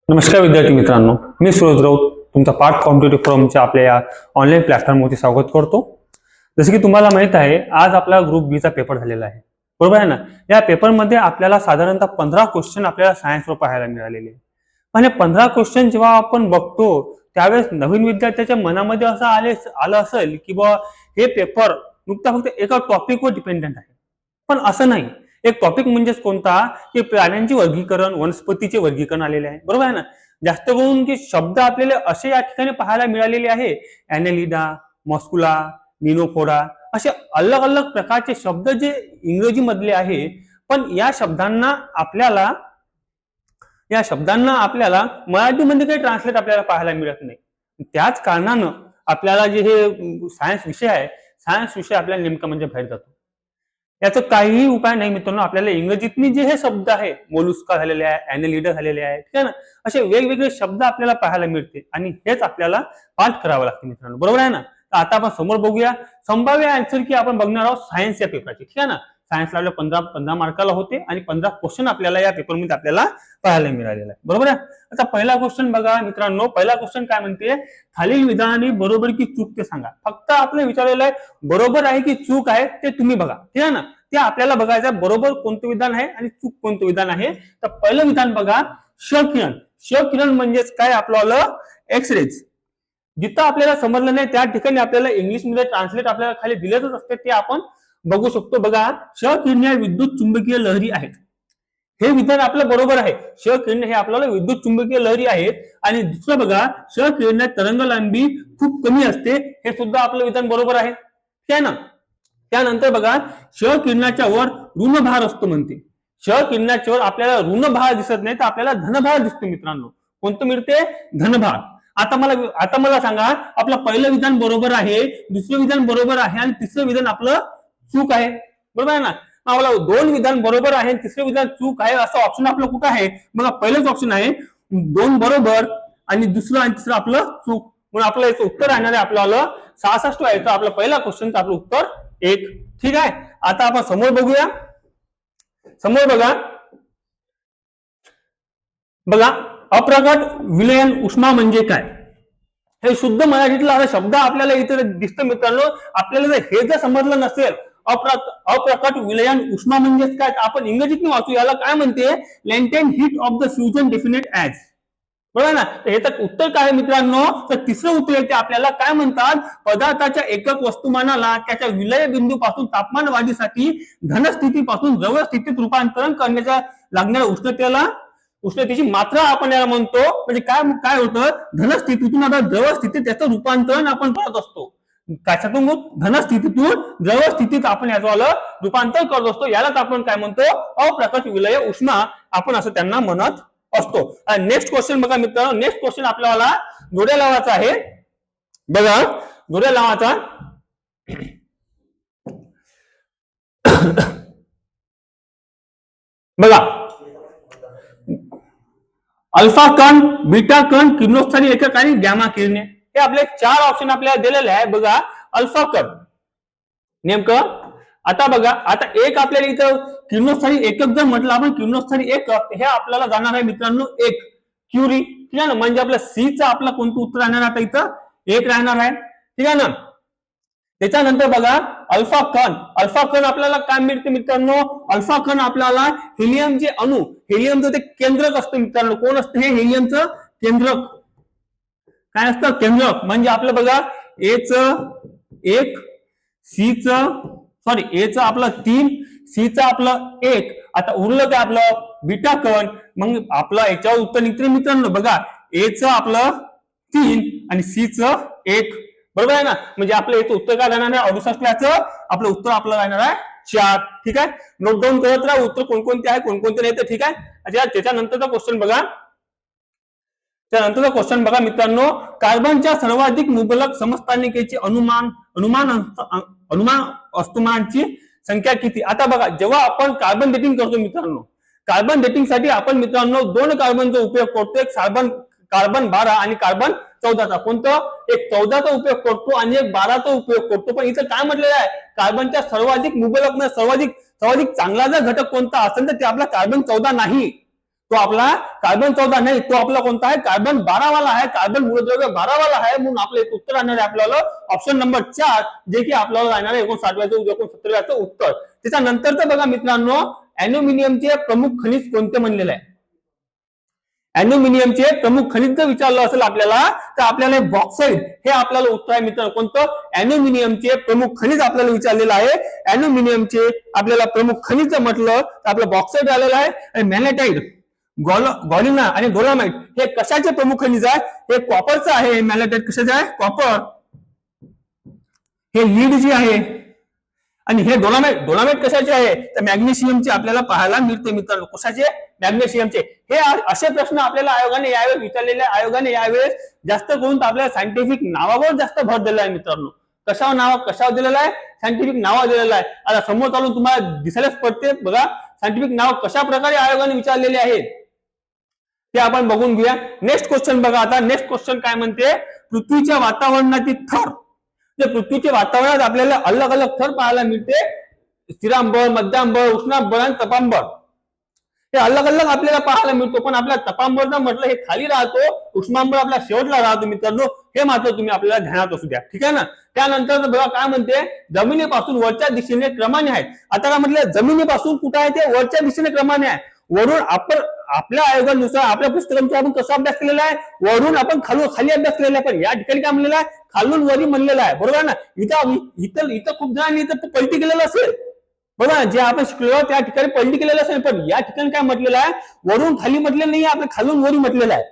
नमस्कार विद्यार्थी मित्रांनो, मी सुरज राऊत तुमचा पाठ कॉम्पिटिटिव्ह फोरमच्या आपल्या या ऑनलाईन प्लॅटफॉर्मवरती स्वागत करतो। जसे की तुम्हाला माहित आहे, आज आपला ग्रुप बी चा पेपर झालेला आहे, बरोबर आहे ना। या पेपरमध्ये आपल्याला साधारणतः 15 क्वेश्चन आपल्याला सायन्सवर पाहायला मिळालेले। पण हे 15 क्वेश्चन जेव्हा आपण बघतो त्यावेळेस नवीन विद्यार्थ्याच्या मनामध्ये असं आलं असेल की बा हे पेपर नुकता फक्त एका टॉपिकवर डिपेंडंट आहे, पण असं नाही। एक टॉपिक म्हणजेच कोणता की प्राण्यांचे वर्गीकरण, वनस्पतीचे वर्गीकरण आलेले आहे, बरोबर आहे ना। जास्त करून की शब्द आपल्याला असे या ठिकाणी पाहायला मिळालेले आहे, ॲनेलिडा, मस्कुला, निनोफोरा, असे अलग अलग प्रकारचे शब्द जे इंग्रजी मधले आहे, पण या शब्दांना आपल्याला मराठीमध्ये काही ट्रान्सलेट आपल्याला पाहायला मिळत नाही। त्याच कारणानं आपल्याला जे हे सायन्स विषय आहे, सायन्स विषय आपल्याला नेमका म्हणजे बाहेर जातो। याचा काहीही उपाय नाही मित्रांनो, आपल्याला इंग्रजीतनी जे हे शब्द आहे, मोलुस्का झालेले आहे, ॲनेलिडा झालेले आहे, ठीक आहे ना, असे वेगवेगळे शब्द आपल्याला पाहायला मिळते आणि हेच आपल्याला पाठ करावं लागते मित्रांनो, बरोबर आहे ना। तर आता आपण समोर बघूया संभाव्य आन्सर की आपण बघणार आहोत सायन्स या पेपरचे, ठीक आहे ना। सायन्सला आपल्याला 15 मार्काला होते आणि 15 क्वेश्चन आपल्याला या पेपरमध्ये आपल्याला पाहायला मिळालेला आहे, बरोबर आहे। आता पहिला क्वेश्चन बघा मित्रांनो, पहिला क्वेश्चन काय म्हणते, खालील विधानाने बरोबर की चूक ते सांगा। फक्त आपलं विचारलेलं आहे बरोबर आहे की चूक आहे ते तुम्ही बघा, ठीक आहे ना। ते आपल्याला बघायचं आहे बरोबर कोणतं विधान आहे आणि चूक कोणतं विधान आहे। तर पहिलं विधान बघा, क्षकिरण। क्षकिरण म्हणजेच काय, आपलं एक्सरेज। जिथं आपल्याला समजलं नाही त्या ठिकाणी आपल्याला इंग्लिश मध्ये ट्रान्सलेट आपल्याला खाली दिलेच असते, ते आपण बघू शकतो। बघा, क्षकिरणे विद्युत चुंबकीय लहरी आहेत, हे विधान आपलं बरोबर आहे। क्षकिरणे हे आपल्याला विद्युत चुंबकीय लहरी आहेत। आणि दुसरं बघा, क्षकिरणात तरंग लांबी खूप कमी असते, हे सुद्धा आपलं विधान बरोबर आहे, ठीक आहे ना। त्यानंतर बघा, क्षकिरणाच्या वर ऋणभार असतो म्हणते। क्षकिरणाच्या वर आपल्याला ऋणभार दिसत नाही, तर आपल्याला धनभार दिसतो मित्रांनो। कोणतं मिळते, धनभार। आता मला सांगा, आपलं पहिलं विधान बरोबर आहे, दुसरं विधान बरोबर आहे आणि तिसरं विधान आपलं चूक आहे, बरोबर आहे ना। आपला दोन विधान बरोबर आहे, तिसरं विधान चूक आहे, असं ऑप्शन आपलं कुठं आहे, बघा पहिलंच ऑप्शन आहे, दोन बरोबर आणि दुसरं आणि तिसरं आपलं चूक। म्हणून आपलं याचं उत्तर राहणार आहे आपल्याला 66 आहे। तर आपलं पहिला क्वेश्चनचं आपलं उत्तर 1, ठीक आहे। आता आपण समोर बघूया, समोर बघा अप्रकट विलयन उष्मा म्हणजे काय। हे शुद्ध मराठीतला शब्द आपल्याला इथे दिसतो मित्रांनो। आपल्याला हे जर समजलं नसेल अप्रकट विलयन उष्मा म्हणजे काय, आपण इंग्रजीतून वाचू, याला काय म्हणते, latent heat of the fusion defined as, बरोबर ना। तर याचं उत्तर काय मित्रांनो, तर तिसरं उत्तर येते आपल्याला काय म्हणतात, पदार्थाच्या एकक वस्तुमानाला त्याच्या विलय बिंदू पासून तापमान वाढीसाठी धनस्थितीपासून द्रव स्थितीत रूपांतरण करण्याच्या लागणाऱ्या उष्णतेची मात्रा आपण याला म्हणतो। म्हणजे काय होतं, धनस्थितीतून आता द्रव स्थितीत त्याचं रूपांतरण आपण करत असतो। कशातून, धनस्थितीतून द्रव स्थितीत आपण याचं रूपांतर करत असतो, यालाच आपण काय म्हणतो, अप्रकट विलय उष्मा आपण असं त्यांना म्हणत असतो। नेक्स्ट क्वेश्चन बघा मित्रांनो, नेक्स्ट क्वेश्चन आपल्याला जोड्या लावायचा आहे। बघा जोड्या लावायचा, बघा अल्फा कण, बीटा कण, किरणोत्सारी एकक आणि गॅमा किरणे, हे आपले 4 ऑप्शन आपल्याला दिलेले आहे। बघा अल्फा कण नेमकं, आता बघा, आता एक आपल्याला इथं किरणोत्सारी एकक जर म्हटलं आपण, किरणोत्सारी एकक हे आपल्याला जाणार आहे मित्रांनो 1 क्युरी, ठीक आहे ना। म्हणजे आपल्या सी चा आपला कोणतं उत्तर राहणार, आता इथं 1 राहणार आहे, ठीक आहे ना। त्याच्यानंतर बघा अल्फा कण आपल्याला काय मिळते मित्रांनो, अल्फा कण आपल्याला हेलियमचे अणू, हेलियमचं ते केंद्रक असतं मित्रांनो। कोण असतं हे हेलियमचं केंद्रक, काय असतं, केंद्रक। म्हणजे आपलं बघा ए चं 1, सी चं ए चं आपलं 3, सी चं आपलं 1, आता उरलं काय आपलं बीटा कण। मग आपलं याच्यावर उत्तर निघते मित्रांनो, बघा ए चं आपलं 3 आणि सी चं 1, बरोबर आहे ना। म्हणजे आपलं याचं उत्तर काय राहणार आहे, 68 याचं आपलं उत्तर आपलं राहणार आहे 4, ठीक आहे। नोट डाऊन करत राहा उत्तर कोणकोणते आहे कोणकोणते नाही, तर ठीक आहे। त्याच्यानंतरचा क्वेश्चन बघा, त्यानंतरचा क्वेश्चन बघा मित्रांनो, कार्बनच्या सर्वाधिक मुबलक समस्थानिकेचे अनुमान वस्तुमानांची संख्या किती। आता बघा, जेव्हा आपण कार्बन डेटिंग करतो मित्रांनो, कार्बन डेटिंग साठी आपण मित्रांनो 2 कार्बनचा उपयोग करतो, एक कार्बन 12 आणि कार्बन 14चा। कोणतं, एक 14चा उपयोग करतो आणि एक 12चा उपयोग करतो। पण इथं काय म्हटलेलं आहे, कार्बनच्या सर्वाधिक मुबलक, सर्वाधिक चांगला जर घटक कोणता असेल तर ते आपला कार्बन 14 नाही, तो आपला कार्बन 14 नाही, तो आपला कोणता आहे, कार्बन 12 वाला आहे, कार्बन मूलद्रव्य 12 वाला आहे. म्हणून आपलं एक उत्तर आणणार आहे आपल्याला ऑप्शन नंबर 4, जे की आपल्याला राहणार आहे 59व्याचं 69व्याचं उत्तर. त्याच्यानंतर तर बघा मित्रांनो, अॅल्युमिनियमचे प्रमुख खनिज कोणते म्हणलेलं आहे. अॅल्युमिनियमचे प्रमुख खनिज जर विचारलं असेल आपल्याला, तर आपल्याला बॉक्साईट हे आपल्याला उत्तर आहे मित्रांनो. कोणतं, अॅल्युमिनियमचे प्रमुख खनिज आपल्याला विचारलेलं आहे. अॅल्युमिनियमचे आपल्याला प्रमुख खनिज जर म्हटलं तर आपलं बॉक्साईट आलेलं आहे. आणि मॅग्नेटाइट, गॉलिना आणि डोलामाइट हे कशाचे प्रमुख खनिज आहे, हे कॉपरचं आहे. मॅग्नेटाइट कशाचे आहे, कॉपर. हे लीड जे आहे, आणि हे डोलामाइट कशाचे आहे, तर मॅग्नेशियमचे आपल्याला पाहायला मिळते मित्रांनो. कशाचे, मॅग्नेशियमचे. हे असे प्रश्न आपल्याला आयोगाने यावेळेस विचारलेले. आयोगाने यावेळेस जास्त करून आपल्याला सायंटिफिक नावावर जास्त भर दिलेला आहे मित्रांनो. कशावर दिलेला आहे, सायंटिफिक नाव दिलेलं आहे. आता समोर चालून तुम्हाला दिसायलाच पडते बघा सायंटिफिक नाव कशा प्रकारे आयोगाने विचारलेले आहेत ते आपण बघून घेऊया. नेक्स्ट क्वेश्चन बघा. आता नेक्स्ट क्वेश्चन काय म्हणते, पृथ्वीच्या वातावरणातील थर. पृथ्वीच्या वातावरणात आपल्याला अलग अलग थर पाहायला मिळते. स्थिरांबर, मध्यांबर, उष्णांबर आणि तपांबर. हे अलग अलग आपल्याला पाहायला मिळतो. पण आपल्या तपांबर म्हटलं हे खाली राहतो, उष्णांबर आपला शेवटला राहतो मित्रांनो. हे मात्र तुम्ही आपल्याला ध्यानात असू द्या, ठीक आहे ना. त्यानंतर बघा काय म्हणते, जमिनीपासून वरच्या दिशेने क्रमाने आहेत. आता काय म्हटलं, जमिनीपासून कुठं आहे ते, वरच्या दिशेने क्रमाने आहे. वरून आपण आपल्या आयोगानुसार आपल्या पुस्तकांचा आपण कसा अभ्यास केलेला आहे, वरून आपण खाली अभ्यास केलेला आहे. पण या ठिकाणी काय म्हणलेलं आहे, खालून वरी म्हणलेलं आहे, बरोबर ना. इथं खूप जणांनी इथं पलटी केलेलं असेल बघा, जे आपण शिकलो त्या ठिकाणी पलटी केलेलं असेल. पण या ठिकाणी काय म्हटलेलं आहे, वरून खाली म्हटलेलं नाही, आपलं खालून वरी म्हटलेलं आहे.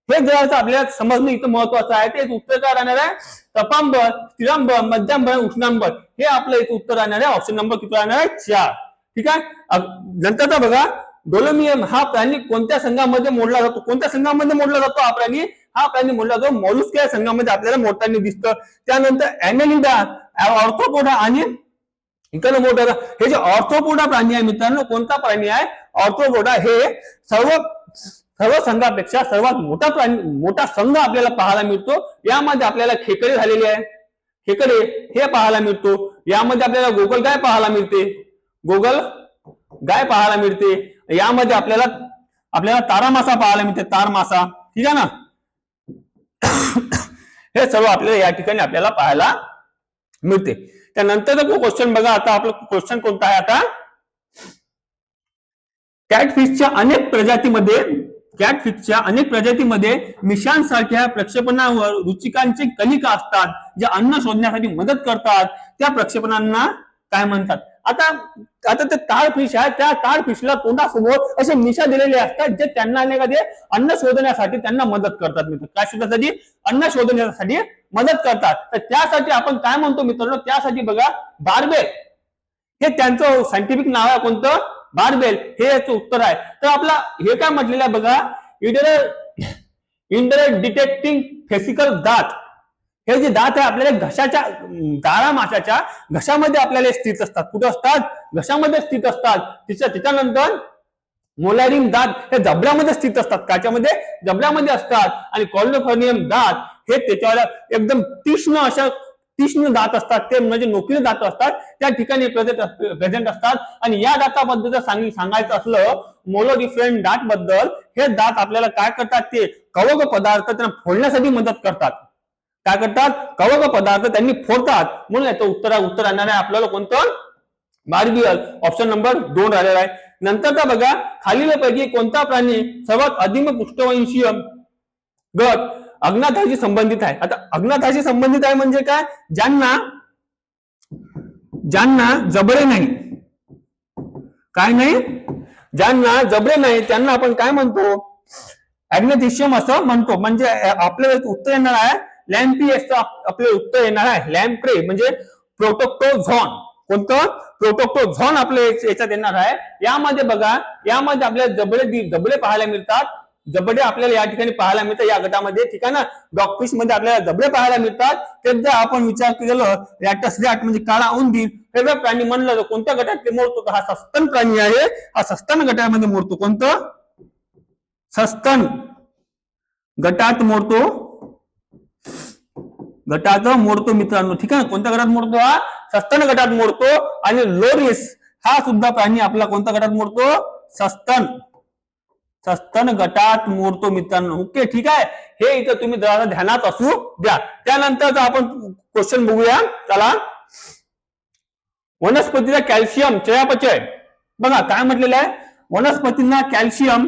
हे जरा आपल्याला समजणं इथं महत्वाचं आहे. ते उत्तर काय राहणार आहे, तपांबर, स्थिरांबर, मध्यांबर, उष्णांबर. हे आपलं इथं उत्तर राहणार आहे. ऑप्शन नंबर किती राहणार आहे, 4. ठीक आहे. नंतरचा बघा, डोलोमियम हा प्राणी कोणत्या संघामध्ये मोडला जातो, कोणत्या संघामध्ये मोडला जातो हा प्राणी मोडला जातो, मॉलुस्क या संघामध्ये आपल्याला मोडताना दिसतं. त्यानंतर ॲनेलिडा, ऑर्थ्रोपोडा आणि इकॉनोमोडा. हे जे ऑर्थ्रोपोडा प्राणी आहे मित्रांनो, कोणता प्राणी आहे, ऑर्थ्रोपोडा. हे सर्व संघापेक्षा सर्वात मोठा संघ आपल्याला पाहायला मिळतो. यामध्ये आपल्याला खेकडे झालेले आहे, खेकडे हे पाहायला मिळतो. यामध्ये आपल्याला गोगल गाय पाहायला मिळते, गोगल गाय पाहायला मिळते. यामध्ये आपल्याला तारा मासा पाहायला मिळते, तार मासा, ठीक आहे ना. हे सर्व आपल्याला या ठिकाणी आपल्याला पाहायला मिळते. त्यानंतर क्वेश्चन बघा. आता आपला क्वेश्चन कोणता आहे, आता कॅटफिशच्या अनेक प्रजातीमध्ये मिशांसारख्या प्रक्षेपणावर रुचिकांचे कलिका असतात, जे अन्न शोधण्यासाठी मदत करतात. त्या प्रक्षेपणांना काय म्हणतात. आता ते ताडफिश आहे, त्या ताडफिशला तोंडासमोर असे मिशा दिलेले असतात, जे त्यांना अन्न शोधण्यासाठी त्यांना मदत करतात मित्र. काय शोधण्यासाठी, अन्न शोधण्यासाठी मदत करतात. तर त्यासाठी आपण काय म्हणतो मित्रांनो, त्यासाठी बघा बार्बेल हे त्यांचं सायंटिफिक नाव आहे. कोणतं, बार्बेल. हे याचं उत्तर आहे. तर आपला हे काय म्हटलेलं आहे बघा, इंडर डिटेक्टिंग फेसिकल दात. हे जे दात आहे आपल्याला घशाच्या, गाळा माशाच्या घशामध्ये आपल्याला स्थित असतात. कुठे असतात, घशामध्ये स्थित असतात. त्याच्यानंतर मोलॅरिन दात हे जबड्यामध्ये स्थित असतात. काच्यामध्ये, जबड्यामध्ये असतात. आणि कॉर्निफोर्नियम दात हे त्याच्यावर एकदम तीक्ष्ण दात असतात, ते म्हणजे नोकीले दात असतात, त्या ठिकाणी प्रेझेंट असतात. आणि या दाताबद्दल सांगायचं असलं, मोलोडिफरेंट दात बद्दल, हे दात आपल्याला काय करतात, ते कवक पदार्थ त्यांना फोडण्यासाठी मदत करतात. काय करतात, कवक पदार्थ त्यांनी फोडतात. म्हणून याचं उत्तर आणणार आहे आपल्याला कोणतं, बार्बियल. ऑप्शन नंबर 2 राहिलेला आहे. नंतरचा बघा, खालीलपैकी कोणता प्राणी सर्वात अधिक पृष्ठवंशीय गट अज्ञाताशी संबंधित आहे. आता अज्ञाताशी संबंधित आहे म्हणजे काय, ज्यांना जबडे नाही, काय नाही, ज्यांना जबडे नाही त्यांना आपण काय म्हणतो, ॲग्नेथिशियम असं म्हणतो. म्हणजे आपलं उत्तर येणार आहे लॅम्पिएसचं आपले उत्तर येणार आहे लॅम्प्रे, म्हणजे प्रोटोक्टोझॉन. कोणतं, प्रोटोक्टोझॉन आपल्या याच्यात येणार आहे. यामध्ये बघा, यामध्ये आपल्याला जबडे पाहायला मिळतात. जबडे आपल्याला या ठिकाणी पाहायला मिळतात या गटामध्ये, ठीक आहे ना. डॉगफिश मध्ये आपल्याला जबडे पाहायला मिळतात. ते जर आपण विचार केलं, रॅटस रॅट म्हणजे काळा उंदीर हे जर प्राणी म्हणलं तर कोणत्या गटात ते मोडतो, हा सस्तन प्राणी आहे. हा सस्तन गटामध्ये मोडतो. कोणतं, सस्तन गटात मोडतो मित्रांनो, ठीक आहे. कोणत्या गटात मोडतो, हा सस्तन गटात मोडतो. आणि लोरिस हा सुद्धा प्राणी आपला कोणत्या गटात मोडतो, सस्तन सस्तन गटात मोडतो मित्रांनो. ओके, ठीक आहे. हे इथं तुम्ही जरा ध्यानात असू द्या. त्यानंतर आपण क्वेश्चन बघूया. चला, वनस्पतीचा कॅल्शियम चयापचय. बघा काय म्हटलेलं आहे, वनस्पतींना कॅल्शियम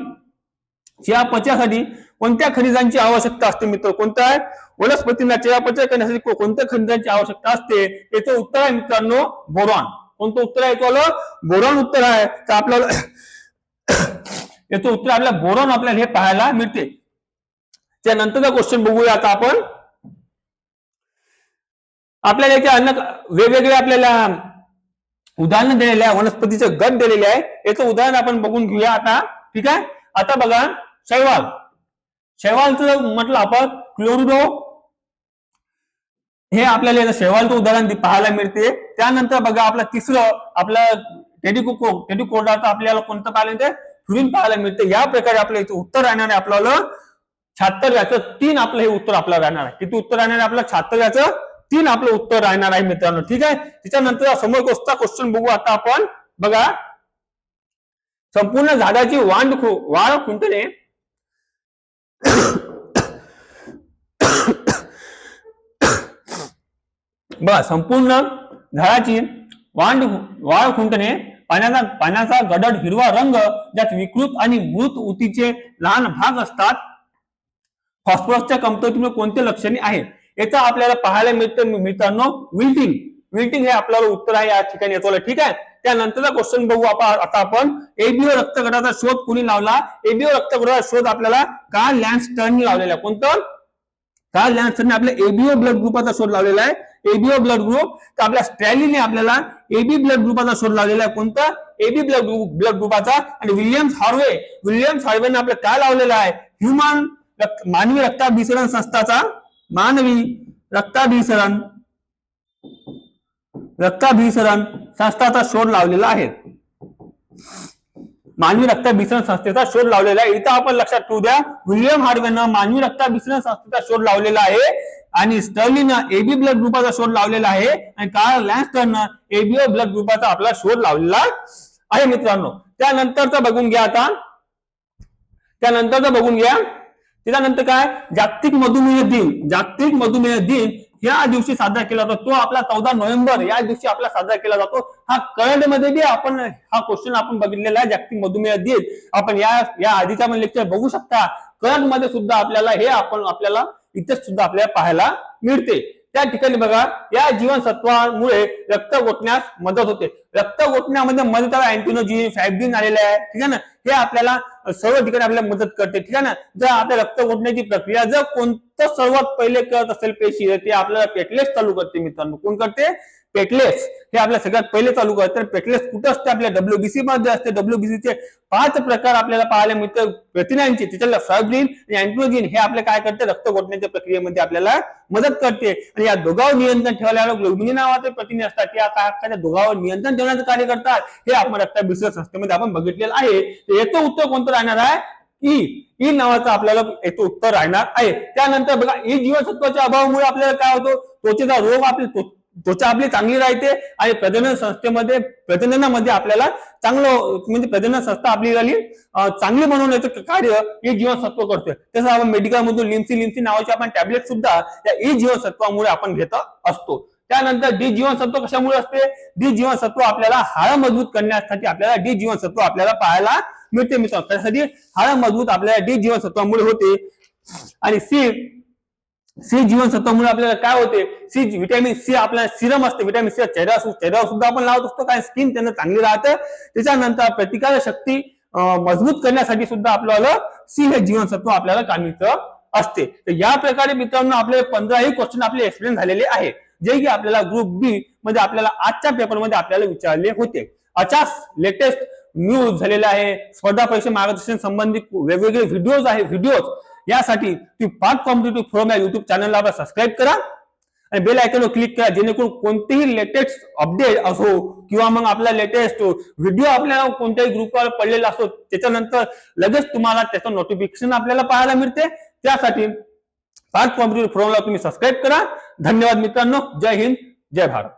चयापचयासाठी कोणत्या खनिजांची आवश्यकता असते मित्र? कोणतं आहे? वनस्पतींना चयापचय करण्यासाठी कोणत्या खनिजांची आवश्यकता असते? याचं उत्तर आहे मित्रांनो बोरॉन. कोणतं उत्तर आहे? बोरॉन उत्तर आहे. तर आपल्याला याचं उत्तर आपल्याला बोरॉन आपल्याला हे पाहायला मिळते. त्यानंतरचा क्वेश्चन बघूया आता आपण. आपल्याला याचे अनेक वेगवेगळे आपल्याला उदाहरण दिलेले आहे, वनस्पतीचे गट दिलेले आहे. याचं उदाहरण आपण बघून घेऊया आता. ठीक आहे. आता बघा शैवाल. शैवालचं म्हटलं आपण क्लोरिडो, हे आपल्याला शैवालचं उदाहरण पाहायला मिळते. त्यानंतर बघा आपलं तिसरं आपलं टेडिकोडाचं आपल्याला कोणतं पाहायला मिळते? फ्युरिन पाहायला मिळते. या प्रकारे आपलं याचं उत्तर राहणार आहे आपल्याला 76. याचं 3 आपलं हे उत्तर आपल्याला राहणार आहे. किती उत्तर राहणार आहे आपलं? 76. याचं 3 आपलं उत्तर राहणार आहे मित्रांनो. ठीक आहे. त्याच्यानंतर समोर क्वेश्चन बघू आता आपण. बघा, संपूर्ण झाडाची वाढ खुंटणे बघा, संपूर्ण झाडाची वाढ खुंटणे पाण्याचा गडद हिरवा रंग, ज्यात विकृत आणि मृत ऊतीचे लहान भाग असतात. फॉस्फरसच्या कमतरतेमुळे कोणते लक्षणे आहे? याचा आपल्याला पाहायला मिळतं मित्रांनो विल्टिंग. विल्टिंग हे आपल्याला उत्तर आहे या ठिकाणी येतो. ठीक आहे. त्यानंतरचा क्वेश्चन बघू आता आपण. एबीओ रक्तगटाचा शोध कोणी लावला? एबीओ रक्तगटाचा शोध आपल्याला कार्ल लँडस्टरने लावलेला. कोणतं? कार्ल लँडस्टरने आपल्या एबीओ ब्लड ग्रुपाचा शोध लावलेला आहे. ABO blood group. तर आपल्या स्टॅलिनने आपल्याला एबी ब्लड ग्रुपाचा शोध लावलेला आहे. कोणता? एबी ब्लड ग्रुपाचा. आणि विल्यम्स हार्वेने आपलं काय लावलेला आहे? ह्युमन मानवी रक्ताभिसरण संस्थाचा संस्थाचा शोध लावलेला आहे. मानवी रक्ताभिसरण संस्थेचा शोध लावलेला आहे. इथं आपण लक्षात ठेवू द्या, विल्यम हार्वेनं मानवी रक्ताभिसरण संस्थेचा शोध लावलेला आहे आणि स्टर्लिननं एबी ब्लड ग्रुपाचा शोध लावलेला आहे आणि कार्ल लँडस्टरनं एबीओ ब्लड ग्रुपाचा आपला शोध लावलेला आहे मित्रांनो. त्यानंतरचा बघून घ्या आता. त्याच्यानंतर काय? जागतिक मधुमेह दिन या दिवशी साजरा केला जातो. तो आपला 14 नोव्हेंबर या दिवशी आपला साजरा केला जातो. हा करंट मध्ये बी आपण हा क्वेश्चन आपण बघितलेला आहे. जागतिक मधुमेह दिन आपण या आधीचा लेक्चर बघू शकता. करंट मध्ये सुद्धा आपल्याला हे आपल्याला इथे सुद्धा आपल्याला पाहायला मिळते. त्या ठिकाणी बघा, या जीवनसत्वामुळे रक्त गोठण्यास मदत होते. रक्त गोठण्यामध्ये मदत अँटिनोजिन, फॅब्रिन आलेले आहे. ठीक आहे ना. हे आपल्याला सर्व ठिकाणी आपल्याला मदत करते. ठीक आहे ना. जर आपल्या रक्त गोठण्याची प्रक्रिया जर कोणतं सर्वात पहिले करत असेल पेशी, ते आपल्याला प्लेटलेट्स चालू करते मित्रांनो. कोण करते? प्लेटलेट्स हे आपल्या सगळ्यात पहिले चालू करते. प्लेटलेट्स कुठे असते? आपल्या डब्ल्यूबीसी मध्ये असते. डब्ल्यूबीसीचे 5 प्रकार आपल्याला पाहायला मिळतात प्रथिनांचे. त्याच्याला फॅब्रिन आणि अँटिनोजिन हे आपले काय करते? रक्त गोठण्याच्या प्रक्रियेमध्ये आपल्याला मदत करते. आणि या दोघांवर नियंत्रण ठेवायला ग्लोबिन नावाचे प्रथिने असतात. या काय दोघांवर नियंत्रण ठेवण्याचं कार्य करतात. हे आपण रक्ताभिसरण संस्थेमध्ये आपण बघितलेलं आहे. याचं उत्तर कोणतं राहणार आहे? ई नावाचं आपल्याला याचं उत्तर राहणार आहे. त्यानंतर बघा, ई जीवनसत्वाच्या अभावामुळे आपल्याला काय होतो? त्वचेचा रोग, आपली त्वचा आपली चांगली राहते आणि प्रजननामध्ये आपल्याला चांगलं म्हणजे प्रजनन संस्था आपली चांगली बनवण्याचं कार्य ई जीवनसत्व करते. तसं आपण मेडिकल मधून लिम्सी नावाचे आपण टॅबलेट सुद्धा या ई जीवनसत्वामुळे आपण घेत असतो. त्यानंतर डी जीवनसत्व कशामुळे असते? डी जीवनसत्व आपल्याला हाड मजबूत करण्यासाठी आपल्याला डी जीवनसत्व आपल्याला पाहायला मिळते मित्रांनो. त्यासाठी हाड मजबूत आपल्याला डी जीवनसत्वामुळे होते. आणि सी जीवनसत्वामुळे आपल्याला काय होते? व्हिटॅमिन सी आपल्याला सिरम असते. व्हिटॅमिन सी चेहऱ्यावर सुद्धा आपण लावत असतो. काय स्किन त्यांना चांगली राहते. त्याच्यानंतर प्रतिकार शक्ती मजबूत करण्यासाठी सुद्धा आपल्याला सी हे जीवनसत्व आपल्याला कामीचं असते. तर या प्रकारे मित्रांनो आपले 15 क्वेश्चन आपले एक्सप्लेन झालेले आहे, जे की आपल्याला ग्रुप बी मध्ये आपल्याला आजच्या पेपरमध्ये आपल्याला विचारले होते. अशाच लेटेस्ट न्यूज झालेला आहे. स्पर्धा परीक्षा मार्गदर्शन संबंधित वेगवेगळे व्हिडिओज यासाठी तुम्ही पार्थ कॉम्पिटिटिव्ह फोरम या युट्यूब चॅनलला सबस्क्राईब करा आणि बेल आयकॉनवर क्लिक करा, जेणेकरून कोणतेही लेटेस्ट अपडेट असो किंवा मग आपला लेटेस्ट व्हिडिओ आपल्याला कोणत्याही ग्रुपवर पडलेला असो त्याच्यानंतर लगेच तुम्हाला त्याचं नोटिफिकेशन आपल्याला पाहायला मिळते. त्यासाठी पार्थ कॉम्पिटिटिव्ह फोरमला तुम्ही सबस्क्राईब करा. धन्यवाद मित्रांनो. जय हिंद, जय भारत.